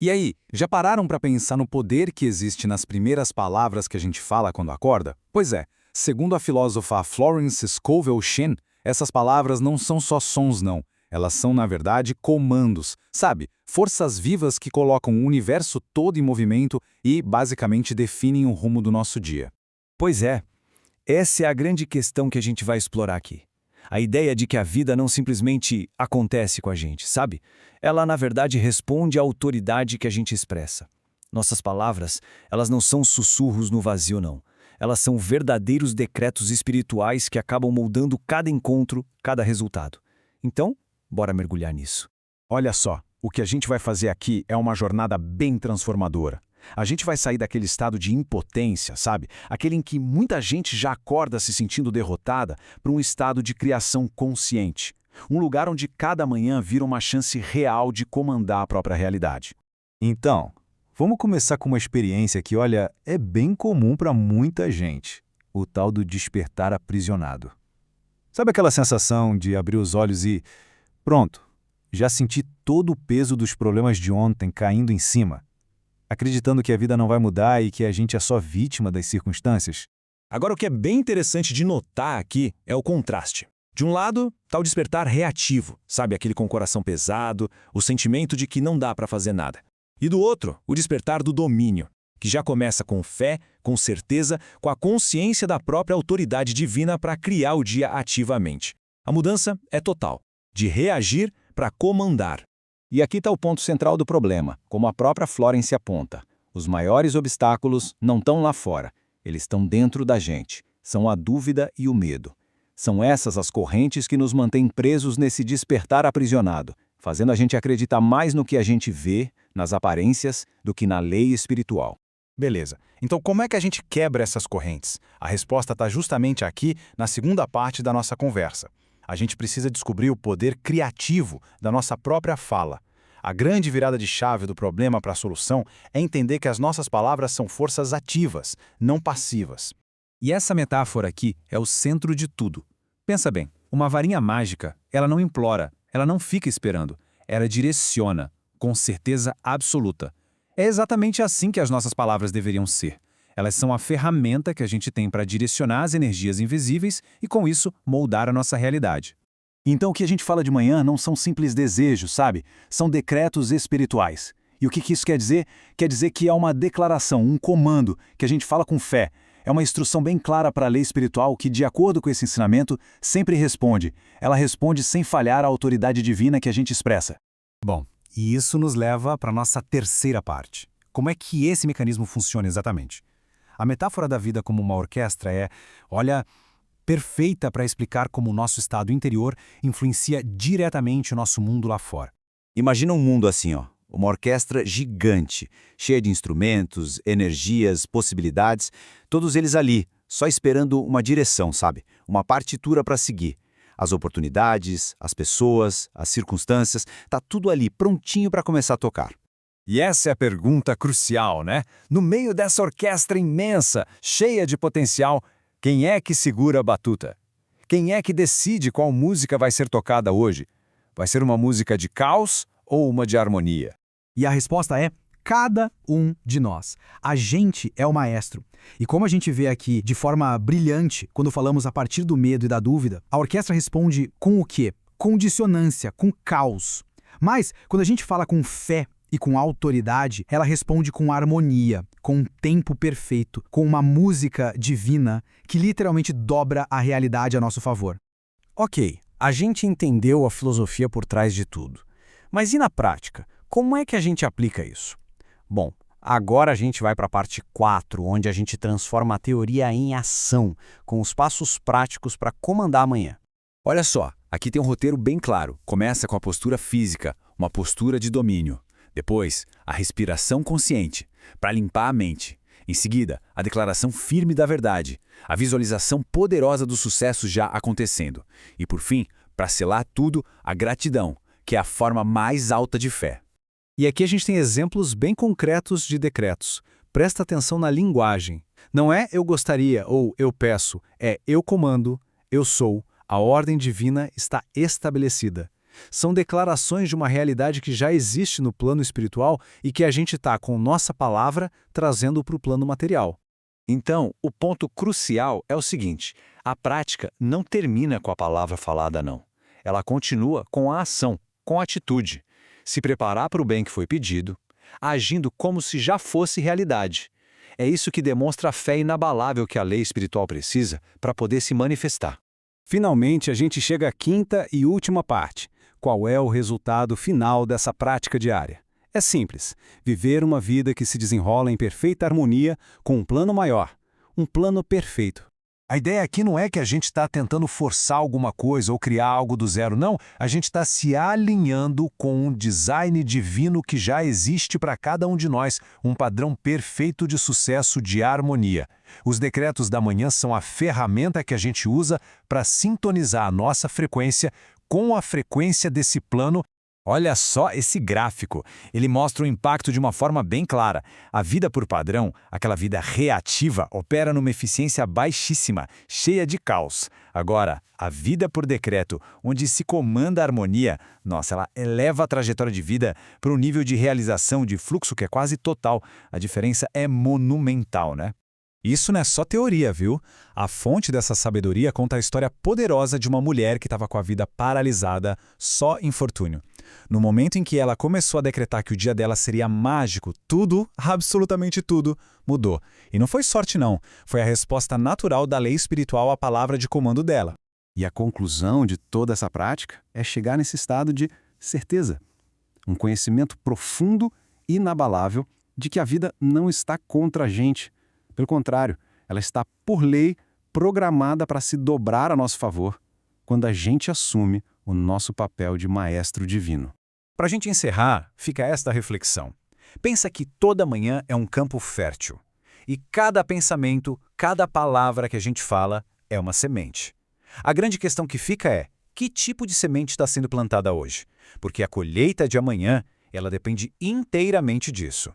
E aí, já pararam para pensar no poder que existe nas primeiras palavras que a gente fala quando acorda? Pois é, segundo a filósofa Florence Scovel Shinn, essas palavras não são só sons não, elas são na verdade comandos, sabe? Forças vivas que colocam o universo todo em movimento e basicamente definem o rumo do nosso dia. Pois é, essa é a grande questão que a gente vai explorar aqui. A ideia de que a vida não simplesmente acontece com a gente, sabe? Ela, na verdade, responde à autoridade que a gente expressa. Nossas palavras, elas não são sussurros no vazio, não. Elas são verdadeiros decretos espirituais que acabam moldando cada encontro, cada resultado. Então, bora mergulhar nisso. Olha só, o que a gente vai fazer aqui é uma jornada bem transformadora. A gente vai sair daquele estado de impotência, sabe? Aquele em que muita gente já acorda se sentindo derrotada, para um estado de criação consciente. Um lugar onde cada manhã vira uma chance real de comandar a própria realidade. Então, vamos começar com uma experiência que, olha, é bem comum para muita gente. O tal do despertar aprisionado. Sabe aquela sensação de abrir os olhos e... pronto, já senti todo o peso dos problemas de ontem caindo em cima? Acreditando que a vida não vai mudar e que a gente é só vítima das circunstâncias? Agora, o que é bem interessante de notar aqui é o contraste. De um lado, está o despertar reativo, sabe? Aquele com o coração pesado, o sentimento de que não dá para fazer nada. E do outro, o despertar do domínio, que já começa com fé, com certeza, com a consciência da própria autoridade divina para criar o dia ativamente. A mudança é total, de reagir para comandar. E aqui está o ponto central do problema, como a própria Florence aponta. Os maiores obstáculos não estão lá fora, eles estão dentro da gente. São a dúvida e o medo. São essas as correntes que nos mantêm presos nesse despertar aprisionado, fazendo a gente acreditar mais no que a gente vê, nas aparências, do que na lei espiritual. Beleza. Então como é que a gente quebra essas correntes? A resposta está justamente aqui na segunda parte da nossa conversa. A gente precisa descobrir o poder criativo da nossa própria fala. A grande virada de chave do problema para a solução é entender que as nossas palavras são forças ativas, não passivas. E essa metáfora aqui é o centro de tudo. Pensa bem, uma varinha mágica, ela não implora, ela não fica esperando, ela direciona, com certeza absoluta. É exatamente assim que as nossas palavras deveriam ser. Elas são a ferramenta que a gente tem para direcionar as energias invisíveis e, com isso, moldar a nossa realidade. Então o que a gente fala de manhã não são simples desejos, sabe? São decretos espirituais. E o que isso quer dizer? Quer dizer que é uma declaração, um comando, que a gente fala com fé. É uma instrução bem clara para a lei espiritual que, de acordo com esse ensinamento, sempre responde. Ela responde sem falhar a autoridade divina que a gente expressa. Bom, e isso nos leva para a nossa terceira parte. Como é que esse mecanismo funciona exatamente? A metáfora da vida como uma orquestra é, olha, perfeita para explicar como o nosso estado interior influencia diretamente o nosso mundo lá fora. Imagina um mundo assim, ó, uma orquestra gigante, cheia de instrumentos, energias, possibilidades, todos eles ali, só esperando uma direção, sabe? Uma partitura para seguir. As oportunidades, as pessoas, as circunstâncias, tá tudo ali prontinho para começar a tocar. E essa é a pergunta crucial, né? No meio dessa orquestra imensa, cheia de potencial, quem é que segura a batuta? Quem é que decide qual música vai ser tocada hoje? Vai ser uma música de caos ou uma de harmonia? E a resposta é cada um de nós. A gente é o maestro. E como a gente vê aqui de forma brilhante, quando falamos a partir do medo e da dúvida, a orquestra responde com o quê? Com dissonância, com caos. Mas, quando a gente fala com fé e com autoridade, ela responde com harmonia, com um tempo perfeito, com uma música divina que literalmente dobra a realidade a nosso favor. Ok, a gente entendeu a filosofia por trás de tudo. Mas e na prática? Como é que a gente aplica isso? Bom, agora a gente vai para a parte 4, onde a gente transforma a teoria em ação, com os passos práticos para comandar amanhã. Olha só, aqui tem um roteiro bem claro. Começa com a postura física, uma postura de domínio. Depois, a respiração consciente, para limpar a mente. Em seguida, a declaração firme da verdade, a visualização poderosa do sucesso já acontecendo. E por fim, para selar tudo, a gratidão, que é a forma mais alta de fé. E aqui a gente tem exemplos bem concretos de decretos. Presta atenção na linguagem. Não é eu gostaria ou eu peço, é eu comando, eu sou, a ordem divina está estabelecida. São declarações de uma realidade que já existe no plano espiritual e que a gente está, com nossa palavra, trazendo para o plano material. Então, o ponto crucial é o seguinte: a prática não termina com a palavra falada, não. Ela continua com a ação, com a atitude. Se preparar para o bem que foi pedido, agindo como se já fosse realidade. É isso que demonstra a fé inabalável que a lei espiritual precisa para poder se manifestar. Finalmente, a gente chega à quinta e última parte. Qual é o resultado final dessa prática diária? É simples: viver uma vida que se desenrola em perfeita harmonia com um plano maior, um plano perfeito. A ideia aqui não é que a gente está tentando forçar alguma coisa ou criar algo do zero, não. A gente está se alinhando com um design divino que já existe para cada um de nós, um padrão perfeito de sucesso, de harmonia. Os decretos da manhã são a ferramenta que a gente usa para sintonizar a nossa frequência com a frequência desse plano. Olha só esse gráfico. Ele mostra o impacto de uma forma bem clara. A vida por padrão, aquela vida reativa, opera numa eficiência baixíssima, cheia de caos. Agora, a vida por decreto, onde se comanda a harmonia, nossa, ela eleva a trajetória de vida para um nível de realização, de fluxo que é quase total. A diferença é monumental, né? Isso não é só teoria, viu? A fonte dessa sabedoria conta a história poderosa de uma mulher que estava com a vida paralisada, só infortúnio. No momento em que ela começou a decretar que o dia dela seria mágico, tudo, absolutamente tudo, mudou. E não foi sorte não, foi a resposta natural da lei espiritual à palavra de comando dela. E a conclusão de toda essa prática é chegar nesse estado de certeza. Um conhecimento profundo e inabalável de que a vida não está contra a gente. Pelo contrário, ela está, por lei, programada para se dobrar a nosso favor, quando a gente assume o nosso papel de maestro divino. Para a gente encerrar, fica esta reflexão. Pensa que toda manhã é um campo fértil. E cada pensamento, cada palavra que a gente fala é uma semente. A grande questão que fica é: que tipo de semente está sendo plantada hoje? Porque a colheita de amanhã, ela depende inteiramente disso.